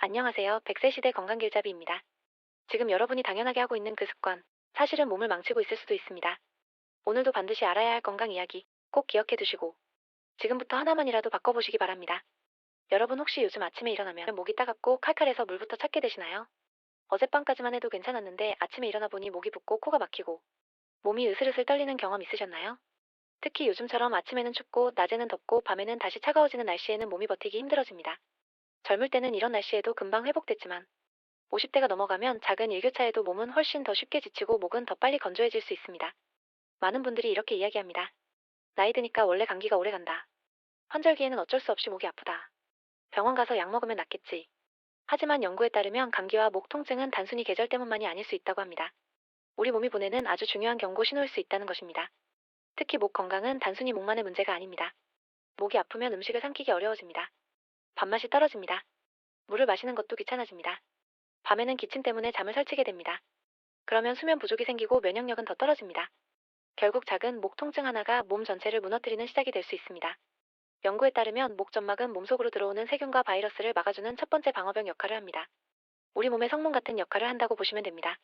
안녕하세요. 100세 시대 건강길잡이입니다. 지금 여러분이 당연하게 하고 있는 그 습관, 사실은 몸을 망치고 있을 수도 있습니다. 오늘도 반드시 알아야 할 건강 이야기 꼭 기억해 두시고 지금부터 하나만이라도 바꿔보시기 바랍니다. 여러분 혹시 요즘 아침에 일어나면 목이 따갑고 칼칼해서 물부터 찾게 되시나요? 어젯밤까지만 해도 괜찮았는데 아침에 일어나 보니 목이 붓고 코가 막히고 몸이 으슬으슬 떨리는 경험 있으셨나요? 특히 요즘처럼 아침에는 춥고 낮에는 덥고 밤에는 다시 차가워지는 날씨에는 몸이 버티기 힘들어집니다. 젊을 때는 이런 날씨에도 금방 회복됐지만 50대가 넘어가면 작은 일교차에도 몸은 훨씬 더 쉽게 지치고 목은 더 빨리 건조해질 수 있습니다. 많은 분들이 이렇게 이야기합니다. 나이 드니까 원래 감기가 오래 간다. 환절기에는 어쩔 수 없이 목이 아프다. 병원 가서 약 먹으면 낫겠지. 하지만 연구에 따르면 감기와 목 통증은 단순히 계절 때문만이 아닐 수 있다고 합니다. 우리 몸이 보내는 아주 중요한 경고 신호일 수 있다는 것입니다. 특히 목 건강은 단순히 목만의 문제가 아닙니다. 목이 아프면 음식을 삼키기 어려워집니다. 밥맛이 떨어집니다. 물을 마시는 것도 귀찮아집니다. 밤에는 기침 때문에 잠을 설치게 됩니다. 그러면 수면 부족이 생기고 면역력은 더 떨어집니다. 결국 작은 목 통증 하나가 몸 전체를 무너뜨리는 시작이 될 수 있습니다. 연구에 따르면 목 점막은 몸속으로 들어오는 세균과 바이러스를 막아주는 첫 번째 방어벽 역할을 합니다. 우리 몸의 성문 같은 역할을 한다고 보시면 됩니다.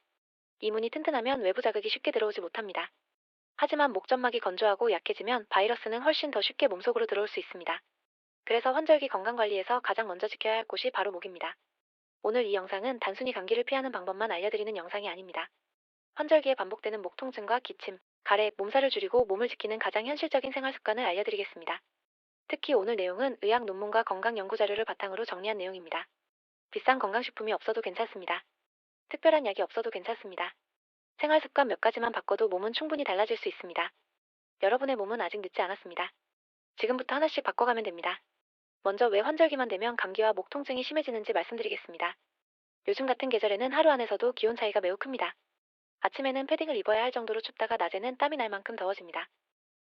이 문이 튼튼하면 외부 자극이 쉽게 들어오지 못합니다. 하지만 목 점막이 건조하고 약해지면 바이러스는 훨씬 더 쉽게 몸속으로 들어올 수 있습니다. 그래서 환절기 건강관리에서 가장 먼저 지켜야 할 곳이 바로 목입니다. 오늘 이 영상은 단순히 감기를 피하는 방법만 알려드리는 영상이 아닙니다. 환절기에 반복되는 목 통증과 기침, 가래, 몸살을 줄이고 몸을 지키는 가장 현실적인 생활 습관을 알려드리겠습니다. 특히 오늘 내용은 의학 논문과 건강 연구 자료를 바탕으로 정리한 내용입니다. 비싼 건강식품이 없어도 괜찮습니다. 특별한 약이 없어도 괜찮습니다. 생활 습관 몇 가지만 바꿔도 몸은 충분히 달라질 수 있습니다. 여러분의 몸은 아직 늦지 않았습니다. 지금부터 하나씩 바꿔가면 됩니다. 먼저 왜 환절기만 되면 감기와 목 통증이 심해지는지 말씀드리겠습니다. 요즘 같은 계절에는 하루 안에서도 기온 차이가 매우 큽니다. 아침에는 패딩을 입어야 할 정도로 춥다가 낮에는 땀이 날 만큼 더워집니다.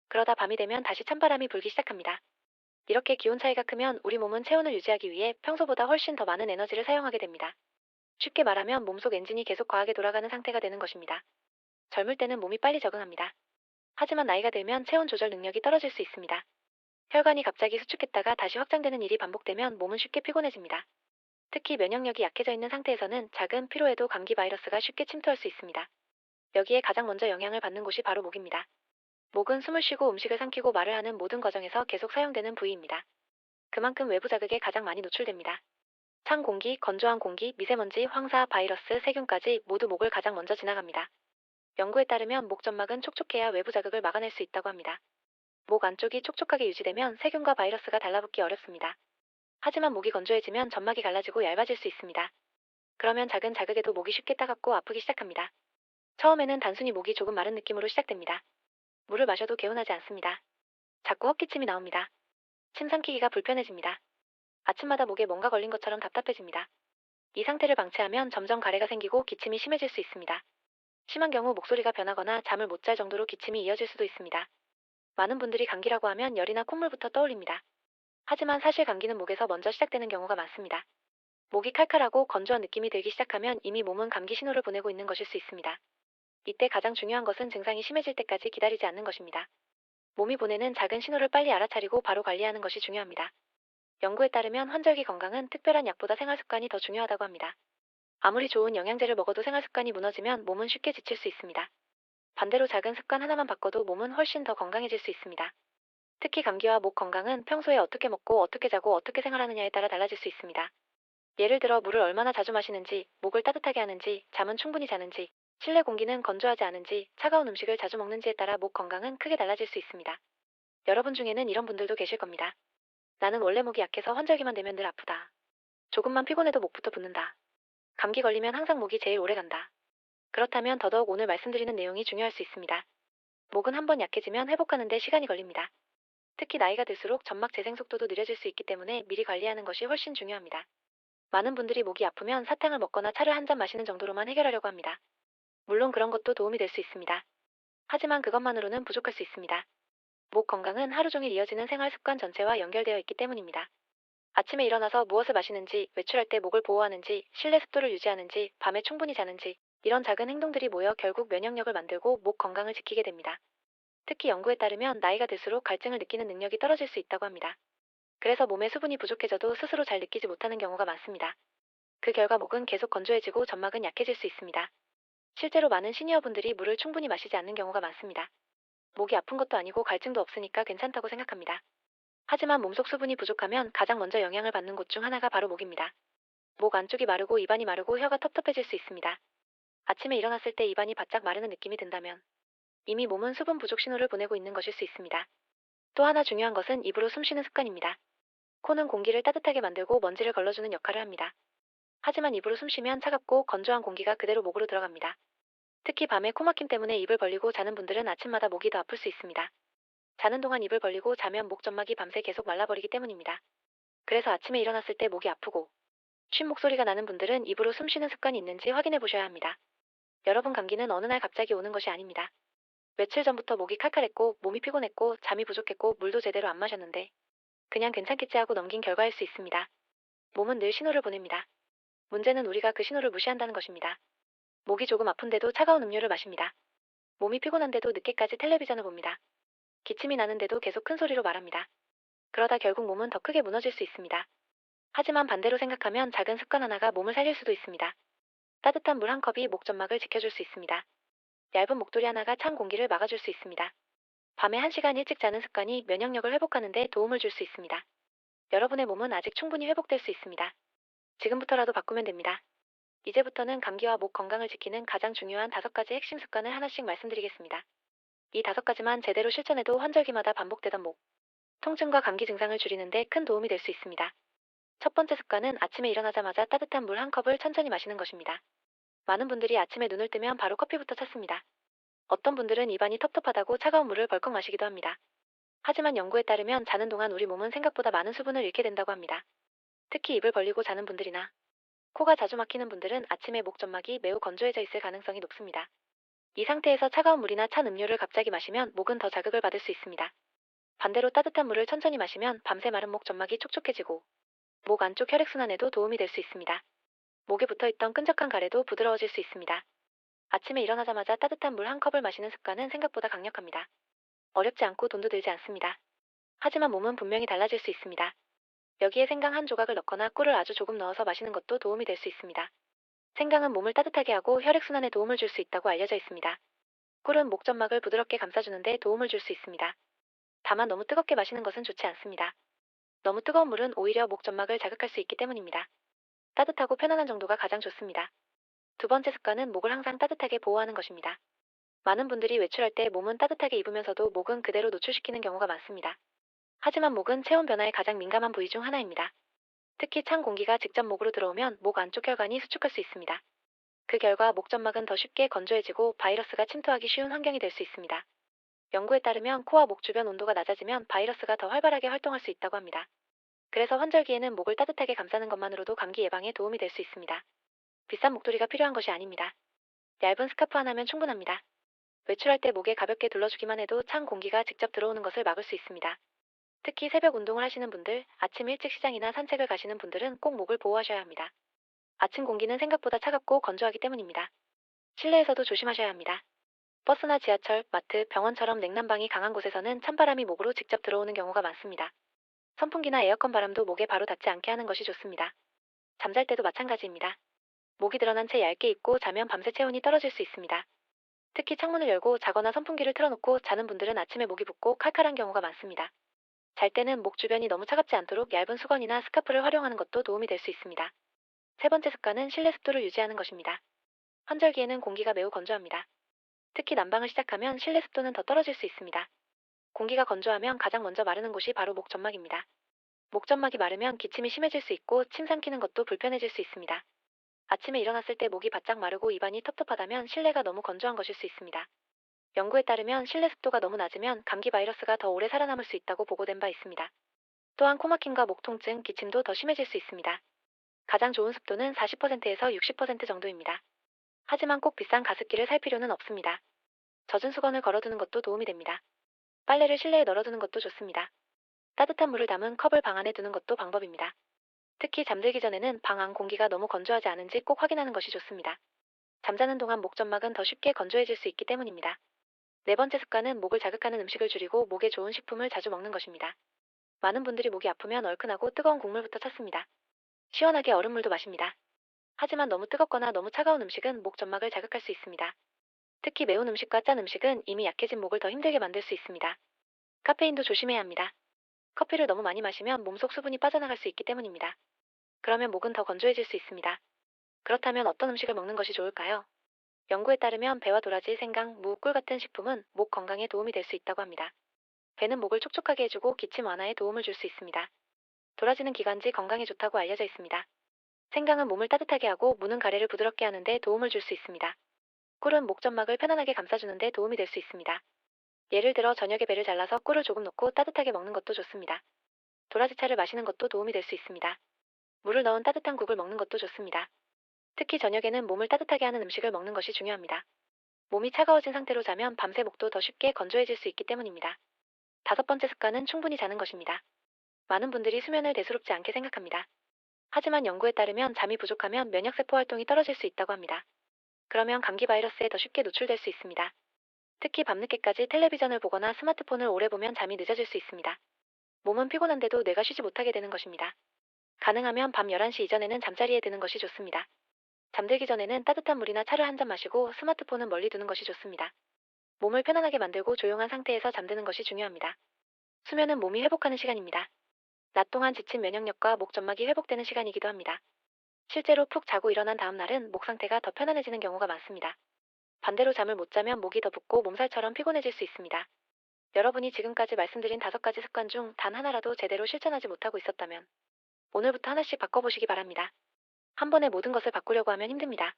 그러다 밤이 되면 다시 찬바람이 불기 시작합니다. 이렇게 기온 차이가 크면 우리 몸은 체온을 유지하기 위해 평소보다 훨씬 더 많은 에너지를 사용하게 됩니다. 쉽게 말하면 몸속 엔진이 계속 과하게 돌아가는 상태가 되는 것입니다. 젊을 때는 몸이 빨리 적응합니다. 하지만 나이가 들면 체온 조절 능력이 떨어질 수 있습니다. 혈관이 갑자기 수축했다가 다시 확장되는 일이 반복되면 몸은 쉽게 피곤해집니다. 특히 면역력이 약해져 있는 상태에서는 작은 피로에도 감기 바이러스가 쉽게 침투할 수 있습니다. 여기에 가장 먼저 영향을 받는 곳이 바로 목입니다. 목은 숨을 쉬고 음식을 삼키고 말을 하는 모든 과정에서 계속 사용되는 부위입니다. 그만큼 외부 자극에 가장 많이 노출됩니다. 찬 공기, 건조한 공기, 미세먼지, 황사, 바이러스, 세균까지 모두 목을 가장 먼저 지나갑니다. 연구에 따르면 목 점막은 촉촉해야 외부 자극을 막아낼 수 있다고 합니다. 목 안쪽이 촉촉하게 유지되면 세균과 바이러스가 달라붙기 어렵습니다. 하지만 목이 건조해지면 점막이 갈라지고 얇아질 수 있습니다. 그러면 작은 자극에도 목이 쉽게 따갑고 아프기 시작합니다. 처음에는 단순히 목이 조금 마른 느낌으로 시작됩니다. 물을 마셔도 개운하지 않습니다. 자꾸 헛기침이 나옵니다. 침 삼키기가 불편해집니다. 아침마다 목에 뭔가 걸린 것처럼 답답해집니다. 이 상태를 방치하면 점점 가래가 생기고 기침이 심해질 수 있습니다. 심한 경우 목소리가 변하거나 잠을 못 잘 정도로 기침이 이어질 수도 있습니다. 많은 분들이 감기라고 하면 열이나 콧물부터 떠올립니다. 하지만 사실 감기는 목에서 먼저 시작되는 경우가 많습니다. 목이 칼칼하고 건조한 느낌이 들기 시작하면 이미 몸은 감기 신호를 보내고 있는 것일 수 있습니다. 이때 가장 중요한 것은 증상이 심해질 때까지 기다리지 않는 것입니다. 몸이 보내는 작은 신호를 빨리 알아차리고 바로 관리하는 것이 중요합니다. 연구에 따르면 환절기 건강은 특별한 약보다 생활 습관이 더 중요하다고 합니다. 아무리 좋은 영양제를 먹어도 생활 습관이 무너지면 몸은 쉽게 지칠 수 있습니다. 반대로 작은 습관 하나만 바꿔도 몸은 훨씬 더 건강해질 수 있습니다. 특히 감기와 목 건강은 평소에 어떻게 먹고 어떻게 자고 어떻게 생활하느냐에 따라 달라질 수 있습니다. 예를 들어 물을 얼마나 자주 마시는지, 목을 따뜻하게 하는지, 잠은 충분히 자는지, 실내 공기는 건조하지 않은지, 차가운 음식을 자주 먹는지에 따라 목 건강은 크게 달라질 수 있습니다. 여러분 중에는 이런 분들도 계실 겁니다. 나는 원래 목이 약해서 환절기만 되면 늘 아프다. 조금만 피곤해도 목부터 붓는다. 감기 걸리면 항상 목이 제일 오래 간다. 그렇다면 더더욱 오늘 말씀드리는 내용이 중요할 수 있습니다. 목은 한번 약해지면 회복하는 데 시간이 걸립니다. 특히 나이가 들수록 점막 재생 속도도 느려질 수 있기 때문에 미리 관리하는 것이 훨씬 중요합니다. 많은 분들이 목이 아프면 사탕을 먹거나 차를 한 잔 마시는 정도로만 해결하려고 합니다. 물론 그런 것도 도움이 될 수 있습니다. 하지만 그것만으로는 부족할 수 있습니다. 목 건강은 하루 종일 이어지는 생활 습관 전체와 연결되어 있기 때문입니다. 아침에 일어나서 무엇을 마시는지, 외출할 때 목을 보호하는지, 실내 습도를 유지하는지, 밤에 충분히 자는지, 이런 작은 행동들이 모여 결국 면역력을 만들고 목 건강을 지키게 됩니다. 특히 연구에 따르면 나이가 들수록 갈증을 느끼는 능력이 떨어질 수 있다고 합니다. 그래서 몸에 수분이 부족해져도 스스로 잘 느끼지 못하는 경우가 많습니다. 그 결과 목은 계속 건조해지고 점막은 약해질 수 있습니다. 실제로 많은 시니어분들이 물을 충분히 마시지 않는 경우가 많습니다. 목이 아픈 것도 아니고 갈증도 없으니까 괜찮다고 생각합니다. 하지만 몸속 수분이 부족하면 가장 먼저 영향을 받는 곳 중 하나가 바로 목입니다. 목 안쪽이 마르고 입안이 마르고 혀가 텁텁해질 수 있습니다. 아침에 일어났을 때 입안이 바짝 마르는 느낌이 든다면 이미 몸은 수분 부족 신호를 보내고 있는 것일 수 있습니다. 또 하나 중요한 것은 입으로 숨 쉬는 습관입니다. 코는 공기를 따뜻하게 만들고 먼지를 걸러주는 역할을 합니다. 하지만 입으로 숨 쉬면 차갑고 건조한 공기가 그대로 목으로 들어갑니다. 특히 밤에 코막힘 때문에 입을 벌리고 자는 분들은 아침마다 목이 더 아플 수 있습니다. 자는 동안 입을 벌리고 자면 목 점막이 밤새 계속 말라버리기 때문입니다. 그래서 아침에 일어났을 때 목이 아프고 쉰 목소리가 나는 분들은 입으로 숨 쉬는 습관이 있는지 확인해 보셔야 합니다. 여러분, 감기는 어느 날 갑자기 오는 것이 아닙니다. 며칠 전부터 목이 칼칼했고 몸이 피곤했고 잠이 부족했고 물도 제대로 안 마셨는데 그냥 괜찮겠지 하고 넘긴 결과일 수 있습니다. 몸은 늘 신호를 보냅니다. 문제는 우리가 그 신호를 무시한다는 것입니다. 목이 조금 아픈데도 차가운 음료를 마십니다. 몸이 피곤한데도 늦게까지 텔레비전을 봅니다. 기침이 나는데도 계속 큰 소리로 말합니다. 그러다 결국 몸은 더 크게 무너질 수 있습니다. 하지만 반대로 생각하면 작은 습관 하나가 몸을 살릴 수도 있습니다. 따뜻한 물 한 컵이 목 점막을 지켜줄 수 있습니다. 얇은 목도리 하나가 찬 공기를 막아줄 수 있습니다. 밤에 1시간 일찍 자는 습관이 면역력을 회복하는 데 도움을 줄 수 있습니다. 여러분의 몸은 아직 충분히 회복될 수 있습니다. 지금부터라도 바꾸면 됩니다. 이제부터는 감기와 목 건강을 지키는 가장 중요한 5가지 핵심 습관을 하나씩 말씀드리겠습니다. 이 5가지만 제대로 실천해도 환절기마다 반복되던 목, 통증과 감기 증상을 줄이는 데 큰 도움이 될 수 있습니다. 첫 번째 습관은 아침에 일어나자마자 따뜻한 물 한 컵을 천천히 마시는 것입니다. 많은 분들이 아침에 눈을 뜨면 바로 커피부터 찾습니다. 어떤 분들은 입안이 텁텁하다고 차가운 물을 벌컥 마시기도 합니다. 하지만 연구에 따르면 자는 동안 우리 몸은 생각보다 많은 수분을 잃게 된다고 합니다. 특히 입을 벌리고 자는 분들이나 코가 자주 막히는 분들은 아침에 목 점막이 매우 건조해져 있을 가능성이 높습니다. 이 상태에서 차가운 물이나 찬 음료를 갑자기 마시면 목은 더 자극을 받을 수 있습니다. 반대로 따뜻한 물을 천천히 마시면 밤새 마른 목 점막이 촉촉해지고 목 안쪽 혈액순환에도 도움이 될 수 있습니다. 목에 붙어있던 끈적한 가래도 부드러워질 수 있습니다. 아침에 일어나자마자 따뜻한 물 한 컵을 마시는 습관은 생각보다 강력합니다. 어렵지 않고 돈도 들지 않습니다. 하지만 몸은 분명히 달라질 수 있습니다. 여기에 생강 한 조각을 넣거나 꿀을 아주 조금 넣어서 마시는 것도 도움이 될 수 있습니다. 생강은 몸을 따뜻하게 하고 혈액순환에 도움을 줄 수 있다고 알려져 있습니다. 꿀은 목 점막을 부드럽게 감싸주는데 도움을 줄 수 있습니다. 다만 너무 뜨겁게 마시는 것은 좋지 않습니다. 너무 뜨거운 물은 오히려 목 점막을 자극할 수 있기 때문입니다. 따뜻하고 편안한 정도가 가장 좋습니다. 두 번째 습관은 목을 항상 따뜻하게 보호하는 것입니다. 많은 분들이 외출할 때 몸은 따뜻하게 입으면서도 목은 그대로 노출시키는 경우가 많습니다. 하지만 목은 체온 변화에 가장 민감한 부위 중 하나입니다. 특히 찬 공기가 직접 목으로 들어오면 목 안쪽 혈관이 수축할 수 있습니다. 그 결과 목 점막은 더 쉽게 건조해지고 바이러스가 침투하기 쉬운 환경이 될 수 있습니다. 연구에 따르면 코와 목 주변 온도가 낮아지면 바이러스가 더 활발하게 활동할 수 있다고 합니다. 그래서 환절기에는 목을 따뜻하게 감싸는 것만으로도 감기 예방에 도움이 될 수 있습니다. 비싼 목도리가 필요한 것이 아닙니다. 얇은 스카프 하나면 충분합니다. 외출할 때 목에 가볍게 둘러주기만 해도 찬 공기가 직접 들어오는 것을 막을 수 있습니다. 특히 새벽 운동을 하시는 분들, 아침 일찍 시장이나 산책을 가시는 분들은 꼭 목을 보호하셔야 합니다. 아침 공기는 생각보다 차갑고 건조하기 때문입니다. 실내에서도 조심하셔야 합니다. 버스나 지하철, 마트, 병원처럼 냉난방이 강한 곳에서는 찬바람이 목으로 직접 들어오는 경우가 많습니다. 선풍기나 에어컨 바람도 목에 바로 닿지 않게 하는 것이 좋습니다. 잠잘 때도 마찬가지입니다. 목이 드러난 채 얇게 입고 자면 밤새 체온이 떨어질 수 있습니다. 특히 창문을 열고 자거나 선풍기를 틀어놓고 자는 분들은 아침에 목이 붓고 칼칼한 경우가 많습니다. 잘 때는 목 주변이 너무 차갑지 않도록 얇은 수건이나 스카프를 활용하는 것도 도움이 될 수 있습니다. 세 번째 습관은 실내 습도를 유지하는 것입니다. 환절기에는 공기가 매우 건조합니다. 특히 난방을 시작하면 실내 습도는 더 떨어질 수 있습니다. 공기가 건조하면 가장 먼저 마르는 곳이 바로 목 점막입니다. 목 점막이 마르면 기침이 심해질 수 있고 침 삼키는 것도 불편해질 수 있습니다. 아침에 일어났을 때 목이 바짝 마르고 입안이 텁텁하다면 실내가 너무 건조한 것일 수 있습니다. 연구에 따르면 실내 습도가 너무 낮으면 감기 바이러스가 더 오래 살아남을 수 있다고 보고된 바 있습니다. 또한 코막힘과 목 통증, 기침도 더 심해질 수 있습니다. 가장 좋은 습도는 40%에서 60% 정도입니다. 하지만 꼭 비싼 가습기를 살 필요는 없습니다. 젖은 수건을 걸어두는 것도 도움이 됩니다. 빨래를 실내에 널어두는 것도 좋습니다. 따뜻한 물을 담은 컵을 방 안에 두는 것도 방법입니다. 특히 잠들기 전에는 방 안 공기가 너무 건조하지 않은지 꼭 확인하는 것이 좋습니다. 잠자는 동안 목 점막은 더 쉽게 건조해질 수 있기 때문입니다. 네 번째 습관은 목을 자극하는 음식을 줄이고 목에 좋은 식품을 자주 먹는 것입니다. 많은 분들이 목이 아프면 얼큰하고 뜨거운 국물부터 찾습니다. 시원하게 얼음물도 마십니다. 하지만 너무 뜨겁거나 너무 차가운 음식은 목 점막을 자극할 수 있습니다. 특히 매운 음식과 짠 음식은 이미 약해진 목을 더 힘들게 만들 수 있습니다. 카페인도 조심해야 합니다. 커피를 너무 많이 마시면 몸속 수분이 빠져나갈 수 있기 때문입니다. 그러면 목은 더 건조해질 수 있습니다. 그렇다면 어떤 음식을 먹는 것이 좋을까요? 연구에 따르면 배와 도라지, 생강, 무, 꿀 같은 식품은 목 건강에 도움이 될 수 있다고 합니다. 배는 목을 촉촉하게 해주고 기침 완화에 도움을 줄 수 있습니다. 도라지는 기관지 건강에 좋다고 알려져 있습니다. 생강은 몸을 따뜻하게 하고 무는 가래를 부드럽게 하는데 도움을 줄 수 있습니다. 꿀은 목 점막을 편안하게 감싸주는데 도움이 될 수 있습니다. 예를 들어 저녁에 배를 잘라서 꿀을 조금 넣고 따뜻하게 먹는 것도 좋습니다. 도라지차를 마시는 것도 도움이 될 수 있습니다. 물을 넣은 따뜻한 국을 먹는 것도 좋습니다. 특히 저녁에는 몸을 따뜻하게 하는 음식을 먹는 것이 중요합니다. 몸이 차가워진 상태로 자면 밤새 목도 더 쉽게 건조해질 수 있기 때문입니다. 다섯 번째 습관은 충분히 자는 것입니다. 많은 분들이 수면을 대수롭지 않게 생각합니다. 하지만 연구에 따르면 잠이 부족하면 면역세포 활동이 떨어질 수 있다고 합니다. 그러면 감기 바이러스에 더 쉽게 노출될 수 있습니다. 특히 밤늦게까지 텔레비전을 보거나 스마트폰을 오래 보면 잠이 늦어질 수 있습니다. 몸은 피곤한데도 뇌가 쉬지 못하게 되는 것입니다. 가능하면 밤 11시 이전에는 잠자리에 드는 것이 좋습니다. 잠들기 전에는 따뜻한 물이나 차를 한 잔 마시고 스마트폰은 멀리 두는 것이 좋습니다. 몸을 편안하게 만들고 조용한 상태에서 잠드는 것이 중요합니다. 수면은 몸이 회복하는 시간입니다. 낮 동안 지친 면역력과 목 점막이 회복되는 시간이기도 합니다. 실제로 푹 자고 일어난 다음 날은 목 상태가 더 편안해지는 경우가 많습니다. 반대로 잠을 못 자면 목이 더 붓고 몸살처럼 피곤해질 수 있습니다. 여러분이 지금까지 말씀드린 5가지 습관 중 단 하나라도 제대로 실천하지 못하고 있었다면 오늘부터 하나씩 바꿔보시기 바랍니다. 한 번에 모든 것을 바꾸려고 하면 힘듭니다.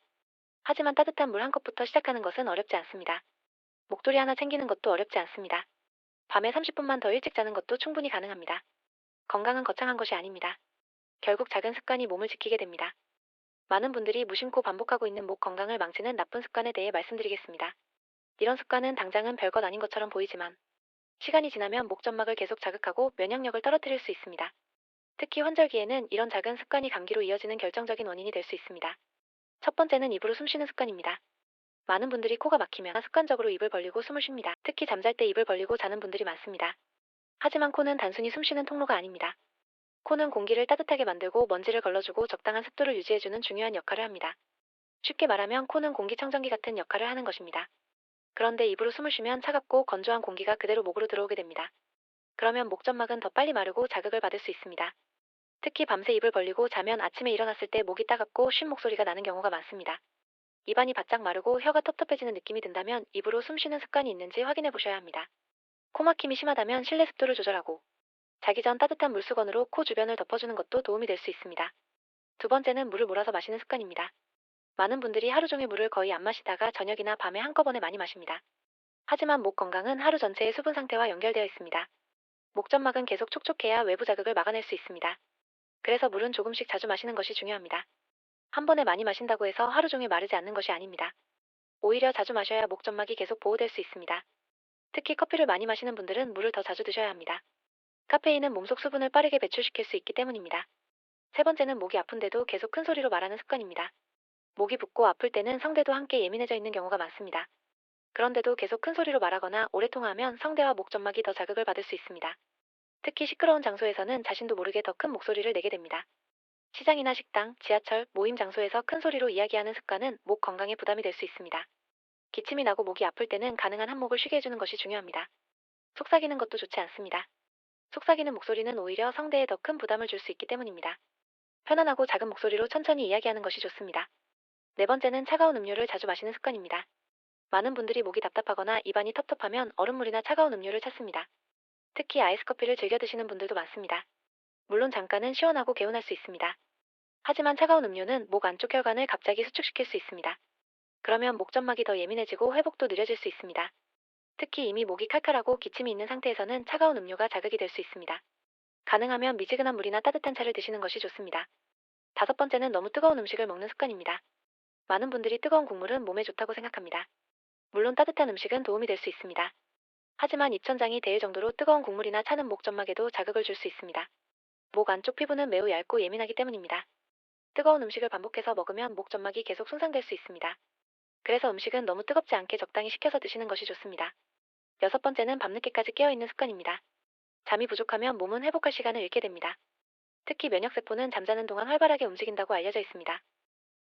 하지만 따뜻한 물 한 컵부터 시작하는 것은 어렵지 않습니다. 목도리 하나 챙기는 것도 어렵지 않습니다. 밤에 30분만 더 일찍 자는 것도 충분히 가능합니다. 건강은 거창한 것이 아닙니다. 결국 작은 습관이 몸을 지키게 됩니다. 많은 분들이 무심코 반복하고 있는 목 건강을 망치는 나쁜 습관에 대해 말씀드리겠습니다. 이런 습관은 당장은 별것 아닌 것처럼 보이지만 시간이 지나면 목 점막을 계속 자극하고 면역력을 떨어뜨릴 수 있습니다. 특히 환절기에는 이런 작은 습관이 감기로 이어지는 결정적인 원인이 될 수 있습니다. 첫 번째는 입으로 숨 쉬는 습관입니다. 많은 분들이 코가 막히면 습관적으로 입을 벌리고 숨을 쉽니다. 특히 잠잘 때 입을 벌리고 자는 분들이 많습니다. 하지만 코는 단순히 숨 쉬는 통로가 아닙니다. 코는 공기를 따뜻하게 만들고 먼지를 걸러주고 적당한 습도를 유지해주는 중요한 역할을 합니다. 쉽게 말하면 코는 공기청정기 같은 역할을 하는 것입니다. 그런데 입으로 숨을 쉬면 차갑고 건조한 공기가 그대로 목으로 들어오게 됩니다. 그러면 목 점막은 더 빨리 마르고 자극을 받을 수 있습니다. 특히 밤새 입을 벌리고 자면 아침에 일어났을 때 목이 따갑고 쉰 목소리가 나는 경우가 많습니다. 입안이 바짝 마르고 혀가 텁텁해지는 느낌이 든다면 입으로 숨 쉬는 습관이 있는지 확인해 보셔야 합니다. 코 막힘이 심하다면 실내 습도를 조절하고 자기 전 따뜻한 물수건으로 코 주변을 덮어주는 것도 도움이 될 수 있습니다. 두 번째는 물을 몰아서 마시는 습관입니다. 많은 분들이 하루 종일 물을 거의 안 마시다가 저녁이나 밤에 한꺼번에 많이 마십니다. 하지만 목 건강은 하루 전체의 수분 상태와 연결되어 있습니다. 목 점막은 계속 촉촉해야 외부 자극을 막아낼 수 있습니다. 그래서 물은 조금씩 자주 마시는 것이 중요합니다. 한 번에 많이 마신다고 해서 하루 종일 마르지 않는 것이 아닙니다. 오히려 자주 마셔야 목 점막이 계속 보호될 수 있습니다. 특히 커피를 많이 마시는 분들은 물을 더 자주 드셔야 합니다. 카페인은 몸속 수분을 빠르게 배출시킬 수 있기 때문입니다. 세 번째는 목이 아픈데도 계속 큰 소리로 말하는 습관입니다. 목이 붓고 아플 때는 성대도 함께 예민해져 있는 경우가 많습니다. 그런데도 계속 큰 소리로 말하거나 오래 통화하면 성대와 목 점막이 더 자극을 받을 수 있습니다. 특히 시끄러운 장소에서는 자신도 모르게 더 큰 목소리를 내게 됩니다. 시장이나 식당, 지하철, 모임 장소에서 큰 소리로 이야기하는 습관은 목 건강에 부담이 될 수 있습니다. 기침이 나고 목이 아플 때는 가능한 한 목을 쉬게 해주는 것이 중요합니다. 속삭이는 것도 좋지 않습니다. 속삭이는 목소리는 오히려 성대에 더 큰 부담을 줄 수 있기 때문입니다. 편안하고 작은 목소리로 천천히 이야기하는 것이 좋습니다. 네 번째는 차가운 음료를 자주 마시는 습관입니다. 많은 분들이 목이 답답하거나 입안이 텁텁하면 얼음물이나 차가운 음료를 찾습니다. 특히 아이스커피를 즐겨 드시는 분들도 많습니다. 물론 잠깐은 시원하고 개운할 수 있습니다. 하지만 차가운 음료는 목 안쪽 혈관을 갑자기 수축시킬 수 있습니다. 그러면 목 점막이 더 예민해지고 회복도 느려질 수 있습니다. 특히 이미 목이 칼칼하고 기침이 있는 상태에서는 차가운 음료가 자극이 될 수 있습니다. 가능하면 미지근한 물이나 따뜻한 차를 드시는 것이 좋습니다. 다섯 번째는 너무 뜨거운 음식을 먹는 습관입니다. 많은 분들이 뜨거운 국물은 몸에 좋다고 생각합니다. 물론 따뜻한 음식은 도움이 될 수 있습니다. 하지만 입천장이 데일 정도로 뜨거운 국물이나 차는 목 점막에도 자극을 줄 수 있습니다. 목 안쪽 피부는 매우 얇고 예민하기 때문입니다. 뜨거운 음식을 반복해서 먹으면 목 점막이 계속 손상될 수 있습니다. 그래서 음식은 너무 뜨겁지 않게 적당히 식혀서 드시는 것이 좋습니다. 여섯 번째는 밤늦게까지 깨어있는 습관입니다. 잠이 부족하면 몸은 회복할 시간을 잃게 됩니다. 특히 면역세포는 잠자는 동안 활발하게 움직인다고 알려져 있습니다.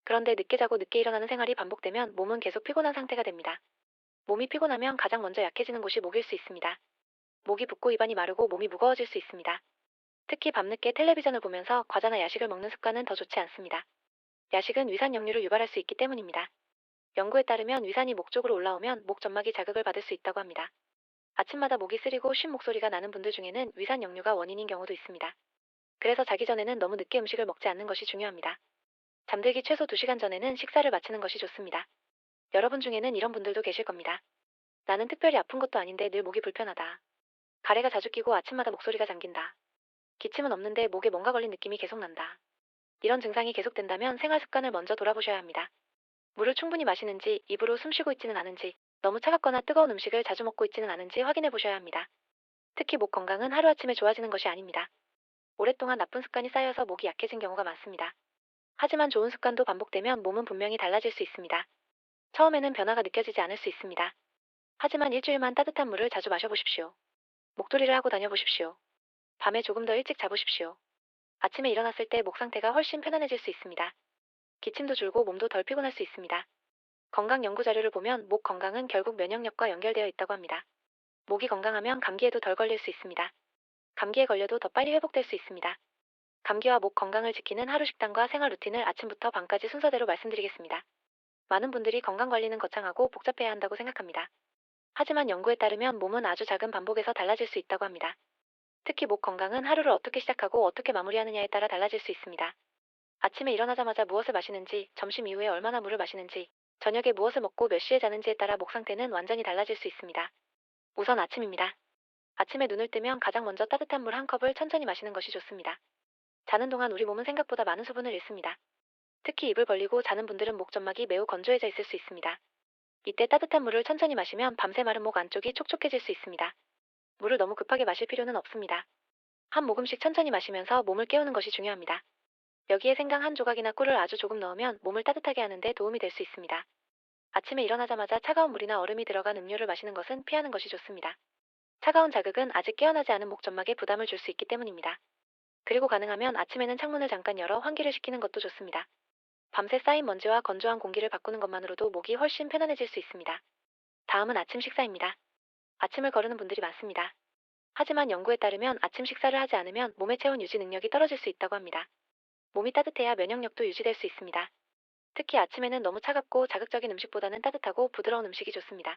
그런데 늦게 자고 늦게 일어나는 생활이 반복되면 몸은 계속 피곤한 상태가 됩니다. 몸이 피곤하면 가장 먼저 약해지는 곳이 목일 수 있습니다. 목이 붓고 입안이 마르고 몸이 무거워질 수 있습니다. 특히 밤늦게 텔레비전을 보면서 과자나 야식을 먹는 습관은 더 좋지 않습니다. 야식은 위산 역류를 유발할 수 있기 때문입니다. 연구에 따르면 위산이 목 쪽으로 올라오면 목 점막이 자극을 받을 수 있다고 합니다. 아침마다 목이 쓰리고 쉰 목소리가 나는 분들 중에는 위산 역류가 원인인 경우도 있습니다. 그래서 자기 전에는 너무 늦게 음식을 먹지 않는 것이 중요합니다. 잠들기 최소 2시간 전에는 식사를 마치는 것이 좋습니다. 여러분 중에는 이런 분들도 계실 겁니다. 나는 특별히 아픈 것도 아닌데 늘 목이 불편하다. 가래가 자주 끼고 아침마다 목소리가 잠긴다. 기침은 없는데 목에 뭔가 걸린 느낌이 계속 난다. 이런 증상이 계속된다면 생활 습관을 먼저 돌아보셔야 합니다. 물을 충분히 마시는지, 입으로 숨 쉬고 있지는 않은지, 너무 차갑거나 뜨거운 음식을 자주 먹고 있지는 않은지 확인해 보셔야 합니다. 특히 목 건강은 하루아침에 좋아지는 것이 아닙니다. 오랫동안 나쁜 습관이 쌓여서 목이 약해진 경우가 많습니다. 하지만 좋은 습관도 반복되면 몸은 분명히 달라질 수 있습니다. 처음에는 변화가 느껴지지 않을 수 있습니다. 하지만 일주일만 따뜻한 물을 자주 마셔보십시오. 목도리를 하고 다녀보십시오. 밤에 조금 더 일찍 자보십시오. 아침에 일어났을 때 목 상태가 훨씬 편안해질 수 있습니다. 기침도 줄고 몸도 덜 피곤할 수 있습니다. 건강 연구 자료를 보면 목 건강은 결국 면역력과 연결되어 있다고 합니다. 목이 건강하면 감기에도 덜 걸릴 수 있습니다. 감기에 걸려도 더 빨리 회복될 수 있습니다. 감기와 목 건강을 지키는 하루 식단과 생활 루틴을 아침부터 밤까지 순서대로 말씀드리겠습니다. 많은 분들이 건강 관리는 거창하고 복잡해야 한다고 생각합니다. 하지만 연구에 따르면 몸은 아주 작은 반복에서 달라질 수 있다고 합니다. 특히 목 건강은 하루를 어떻게 시작하고 어떻게 마무리하느냐에 따라 달라질 수 있습니다. 아침에 일어나자마자 무엇을 마시는지, 점심 이후에 얼마나 물을 마시는지, 저녁에 무엇을 먹고 몇 시에 자는지에 따라 목 상태는 완전히 달라질 수 있습니다. 우선 아침입니다. 아침에 눈을 뜨면 가장 먼저 따뜻한 물 한 컵을 천천히 마시는 것이 좋습니다. 자는 동안 우리 몸은 생각보다 많은 수분을 잃습니다. 특히 입을 벌리고 자는 분들은 목 점막이 매우 건조해져 있을 수 있습니다. 이때 따뜻한 물을 천천히 마시면 밤새 마른 목 안쪽이 촉촉해질 수 있습니다. 물을 너무 급하게 마실 필요는 없습니다. 한 모금씩 천천히 마시면서 몸을 깨우는 것이 중요합니다. 여기에 생강 한 조각이나 꿀을 아주 조금 넣으면 몸을 따뜻하게 하는 데 도움이 될 수 있습니다. 아침에 일어나자마자 차가운 물이나 얼음이 들어간 음료를 마시는 것은 피하는 것이 좋습니다. 차가운 자극은 아직 깨어나지 않은 목 점막에 부담을 줄 수 있기 때문입니다. 그리고 가능하면 아침에는 창문을 잠깐 열어 환기를 시키는 것도 좋습니다. 밤새 쌓인 먼지와 건조한 공기를 바꾸는 것만으로도 목이 훨씬 편안해질 수 있습니다. 다음은 아침 식사입니다. 아침을 거르는 분들이 많습니다. 하지만 연구에 따르면 아침 식사를 하지 않으면 몸의 체온 유지 능력이 떨어질 수 있다고 합니다. 몸이 따뜻해야 면역력도 유지될 수 있습니다. 특히 아침에는 너무 차갑고 자극적인 음식보다는 따뜻하고 부드러운 음식이 좋습니다.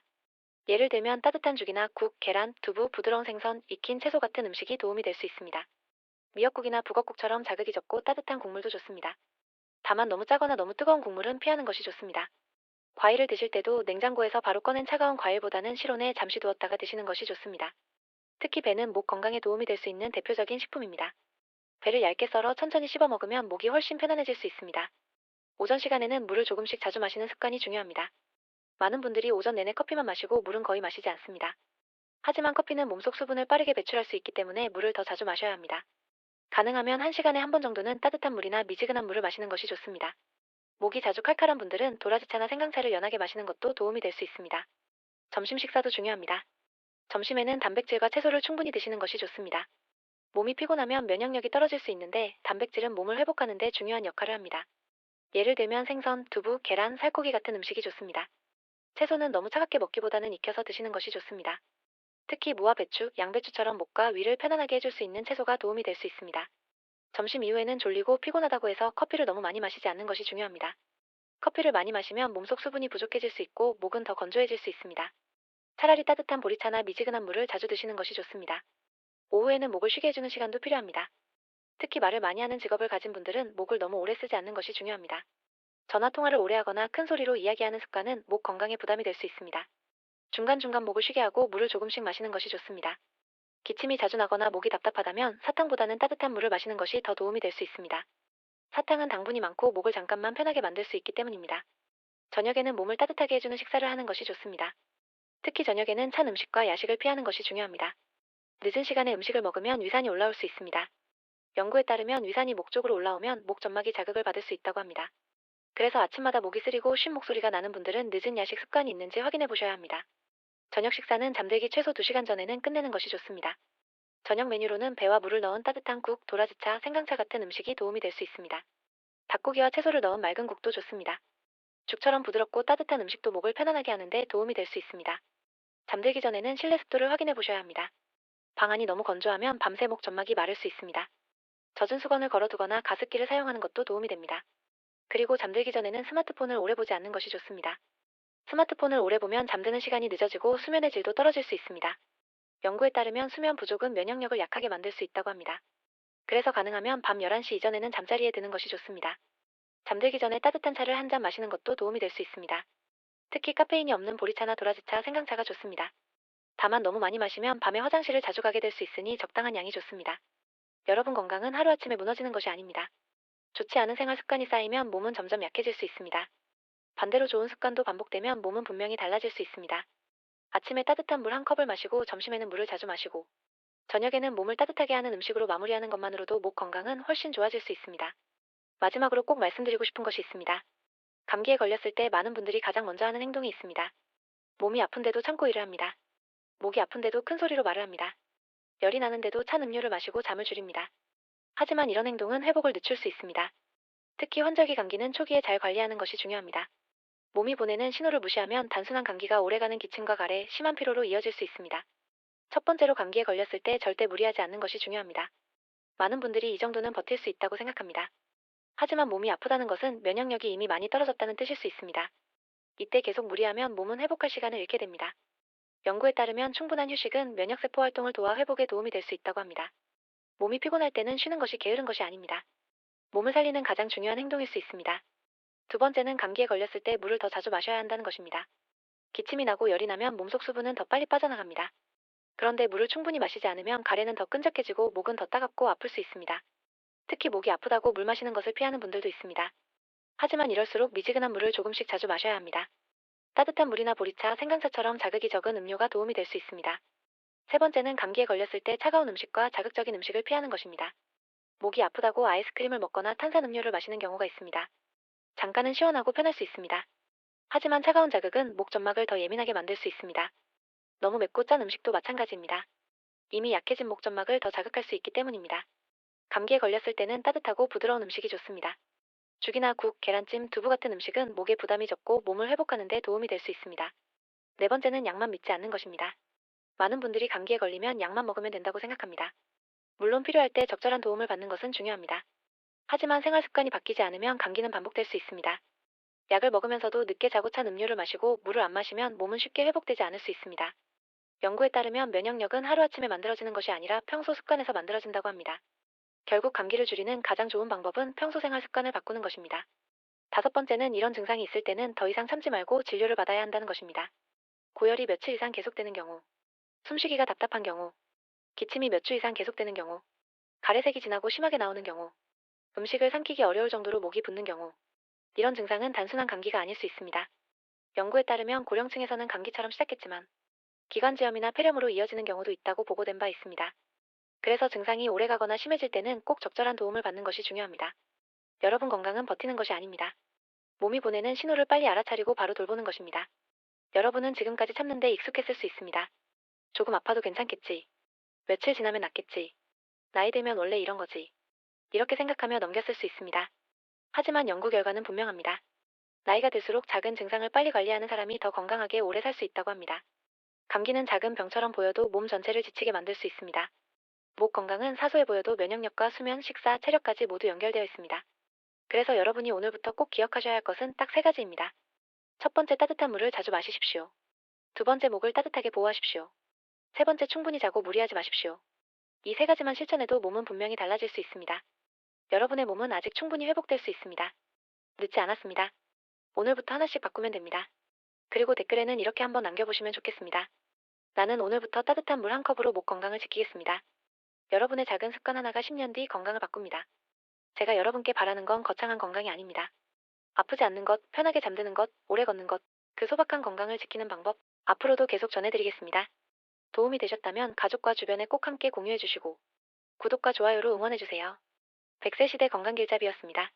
예를 들면 따뜻한 죽이나 국, 계란, 두부, 부드러운 생선, 익힌 채소 같은 음식이 도움이 될 수 있습니다. 미역국이나 북엇국처럼 자극이 적고 따뜻한 국물도 좋습니다. 다만 너무 짜거나 너무 뜨거운 국물은 피하는 것이 좋습니다. 과일을 드실 때도 냉장고에서 바로 꺼낸 차가운 과일보다는 실온에 잠시 두었다가 드시는 것이 좋습니다. 특히 배는 목 건강에 도움이 될 수 있는 대표적인 식품입니다. 배를 얇게 썰어 천천히 씹어 먹으면 목이 훨씬 편안해질 수 있습니다. 오전 시간에는 물을 조금씩 자주 마시는 습관이 중요합니다. 많은 분들이 오전 내내 커피만 마시고 물은 거의 마시지 않습니다. 하지만 커피는 몸속 수분을 빠르게 배출할 수 있기 때문에 물을 더 자주 마셔야 합니다. 가능하면 1시간에 한 번 정도는 따뜻한 물이나 미지근한 물을 마시는 것이 좋습니다. 목이 자주 칼칼한 분들은 도라지차나 생강차를 연하게 마시는 것도 도움이 될 수 있습니다. 점심 식사도 중요합니다. 점심에는 단백질과 채소를 충분히 드시는 것이 좋습니다. 몸이 피곤하면 면역력이 떨어질 수 있는데 단백질은 몸을 회복하는 데 중요한 역할을 합니다. 예를 들면 생선, 두부, 계란, 살코기 같은 음식이 좋습니다. 채소는 너무 차갑게 먹기보다는 익혀서 드시는 것이 좋습니다. 특히 무와 배추, 양배추처럼 목과 위를 편안하게 해줄 수 있는 채소가 도움이 될 수 있습니다. 점심 이후에는 졸리고 피곤하다고 해서 커피를 너무 많이 마시지 않는 것이 중요합니다. 커피를 많이 마시면 몸속 수분이 부족해질 수 있고 목은 더 건조해질 수 있습니다. 차라리 따뜻한 보리차나 미지근한 물을 자주 드시는 것이 좋습니다. 오후에는 목을 쉬게 해주는 시간도 필요합니다. 특히 말을 많이 하는 직업을 가진 분들은 목을 너무 오래 쓰지 않는 것이 중요합니다. 전화 통화를 오래 하거나 큰 소리로 이야기하는 습관은 목 건강에 부담이 될 수 있습니다. 중간중간 목을 쉬게 하고 물을 조금씩 마시는 것이 좋습니다. 기침이 자주 나거나 목이 답답하다면 사탕보다는 따뜻한 물을 마시는 것이 더 도움이 될 수 있습니다. 사탕은 당분이 많고 목을 잠깐만 편하게 만들 수 있기 때문입니다. 저녁에는 몸을 따뜻하게 해주는 식사를 하는 것이 좋습니다. 특히 저녁에는 찬 음식과 야식을 피하는 것이 중요합니다. 늦은 시간에 음식을 먹으면 위산이 올라올 수 있습니다. 연구에 따르면 위산이 목 쪽으로 올라오면 목 점막이 자극을 받을 수 있다고 합니다. 그래서 아침마다 목이 쓰리고 쉰 목소리가 나는 분들은 늦은 야식 습관이 있는지 확인해 보셔야 합니다. 저녁 식사는 잠들기 최소 2시간 전에는 끝내는 것이 좋습니다. 저녁 메뉴로는 배와 물을 넣은 따뜻한 국, 도라지차, 생강차 같은 음식이 도움이 될 수 있습니다. 닭고기와 채소를 넣은 맑은 국도 좋습니다. 죽처럼 부드럽고 따뜻한 음식도 목을 편안하게 하는데 도움이 될 수 있습니다. 잠들기 전에는 실내 습도를 확인해 보셔야 합니다. 방 안이 너무 건조하면 밤새 목 점막이 마를 수 있습니다. 젖은 수건을 걸어두거나 가습기를 사용하는 것도 도움이 됩니다. 그리고 잠들기 전에는 스마트폰을 오래 보지 않는 것이 좋습니다. 스마트폰을 오래 보면 잠드는 시간이 늦어지고 수면의 질도 떨어질 수 있습니다. 연구에 따르면 수면 부족은 면역력을 약하게 만들 수 있다고 합니다. 그래서 가능하면 밤 11시 이전에는 잠자리에 드는 것이 좋습니다. 잠들기 전에 따뜻한 차를 한 잔 마시는 것도 도움이 될 수 있습니다. 특히 카페인이 없는 보리차나 도라지차, 생강차가 좋습니다. 다만 너무 많이 마시면 밤에 화장실을 자주 가게 될 수 있으니 적당한 양이 좋습니다. 여러분 건강은 하루아침에 무너지는 것이 아닙니다. 좋지 않은 생활 습관이 쌓이면 몸은 점점 약해질 수 있습니다. 반대로 좋은 습관도 반복되면 몸은 분명히 달라질 수 있습니다. 아침에 따뜻한 물 한 컵을 마시고 점심에는 물을 자주 마시고 저녁에는 몸을 따뜻하게 하는 음식으로 마무리하는 것만으로도 목 건강은 훨씬 좋아질 수 있습니다. 마지막으로 꼭 말씀드리고 싶은 것이 있습니다. 감기에 걸렸을 때 많은 분들이 가장 먼저 하는 행동이 있습니다. 몸이 아픈데도 참고 일을 합니다. 목이 아픈데도 큰 소리로 말을 합니다. 열이 나는데도 찬 음료를 마시고 잠을 줄입니다. 하지만 이런 행동은 회복을 늦출 수 있습니다. 특히 환절기 감기는 초기에 잘 관리하는 것이 중요합니다. 몸이 보내는 신호를 무시하면 단순한 감기가 오래가는 기침과 가래, 심한 피로로 이어질 수 있습니다. 첫 번째로 감기에 걸렸을 때 절대 무리하지 않는 것이 중요합니다. 많은 분들이 이 정도는 버틸 수 있다고 생각합니다. 하지만 몸이 아프다는 것은 면역력이 이미 많이 떨어졌다는 뜻일 수 있습니다. 이때 계속 무리하면 몸은 회복할 시간을 잃게 됩니다. 연구에 따르면 충분한 휴식은 면역세포 활동을 도와 회복에 도움이 될 수 있다고 합니다. 몸이 피곤할 때는 쉬는 것이 게으른 것이 아닙니다. 몸을 살리는 가장 중요한 행동일 수 있습니다. 두 번째는 감기에 걸렸을 때 물을 더 자주 마셔야 한다는 것입니다. 기침이 나고 열이 나면 몸속 수분은 더 빨리 빠져나갑니다. 그런데 물을 충분히 마시지 않으면 가래는 더 끈적해지고 목은 더 따갑고 아플 수 있습니다. 특히 목이 아프다고 물 마시는 것을 피하는 분들도 있습니다. 하지만 이럴수록 미지근한 물을 조금씩 자주 마셔야 합니다. 따뜻한 물이나 보리차, 생강차처럼 자극이 적은 음료가 도움이 될 수 있습니다. 세 번째는 감기에 걸렸을 때 차가운 음식과 자극적인 음식을 피하는 것입니다. 목이 아프다고 아이스크림을 먹거나 탄산음료를 마시는 경우가 있습니다. 잠깐은 시원하고 편할 수 있습니다. 하지만 차가운 자극은 목 점막을 더 예민하게 만들 수 있습니다. 너무 맵고 짠 음식도 마찬가지입니다. 이미 약해진 목 점막을 더 자극할 수 있기 때문입니다. 감기에 걸렸을 때는 따뜻하고 부드러운 음식이 좋습니다. 죽이나 국, 계란찜, 두부 같은 음식은 목에 부담이 적고 몸을 회복하는 데 도움이 될 수 있습니다. 네 번째는 약만 믿지 않는 것입니다. 많은 분들이 감기에 걸리면 약만 먹으면 된다고 생각합니다. 물론 필요할 때 적절한 도움을 받는 것은 중요합니다. 하지만 생활 습관이 바뀌지 않으면 감기는 반복될 수 있습니다. 약을 먹으면서도 늦게 자고 찬 음료를 마시고 물을 안 마시면 몸은 쉽게 회복되지 않을 수 있습니다. 연구에 따르면 면역력은 하루아침에 만들어지는 것이 아니라 평소 습관에서 만들어진다고 합니다. 결국 감기를 줄이는 가장 좋은 방법은 평소 생활 습관을 바꾸는 것입니다. 다섯 번째는 이런 증상이 있을 때는 더 이상 참지 말고 진료를 받아야 한다는 것입니다. 고열이 며칠 이상 계속되는 경우, 숨쉬기가 답답한 경우, 기침이 몇 주 이상 계속되는 경우, 가래색이 진하고 심하게 나오는 경우, 음식을 삼키기 어려울 정도로 목이 붓는 경우, 이런 증상은 단순한 감기가 아닐 수 있습니다. 연구에 따르면 고령층에서는 감기처럼 시작했지만 기관지염이나 폐렴으로 이어지는 경우도 있다고 보고된 바 있습니다. 그래서 증상이 오래가거나 심해질 때는 꼭 적절한 도움을 받는 것이 중요합니다. 여러분 건강은 버티는 것이 아닙니다. 몸이 보내는 신호를 빨리 알아차리고 바로 돌보는 것입니다. 여러분은 지금까지 참는데 익숙했을 수 있습니다. 조금 아파도 괜찮겠지. 며칠 지나면 낫겠지. 나이 들면 원래 이런 거지. 이렇게 생각하며 넘겼을 수 있습니다. 하지만 연구 결과는 분명합니다. 나이가 들수록 작은 증상을 빨리 관리하는 사람이 더 건강하게 오래 살 수 있다고 합니다. 감기는 작은 병처럼 보여도 몸 전체를 지치게 만들 수 있습니다. 목 건강은 사소해 보여도 면역력과 수면, 식사, 체력까지 모두 연결되어 있습니다. 그래서 여러분이 오늘부터 꼭 기억하셔야 할 것은 딱 세 가지입니다. 첫 번째, 따뜻한 물을 자주 마시십시오. 두 번째, 목을 따뜻하게 보호하십시오. 세 번째, 충분히 자고 무리하지 마십시오. 이 세 가지만 실천해도 몸은 분명히 달라질 수 있습니다. 여러분의 몸은 아직 충분히 회복될 수 있습니다. 늦지 않았습니다. 오늘부터 하나씩 바꾸면 됩니다. 그리고 댓글에는 이렇게 한번 남겨보시면 좋겠습니다. 나는 오늘부터 따뜻한 물 한 컵으로 목 건강을 지키겠습니다. 여러분의 작은 습관 하나가 10년 뒤 건강을 바꿉니다. 제가 여러분께 바라는 건 거창한 건강이 아닙니다. 아프지 않는 것, 편하게 잠드는 것, 오래 걷는 것, 그 소박한 건강을 지키는 방법, 앞으로도 계속 전해드리겠습니다. 도움이 되셨다면 가족과 주변에 꼭 함께 공유해주시고, 구독과 좋아요로 응원해주세요. 100세 시대 건강길잡이였습니다.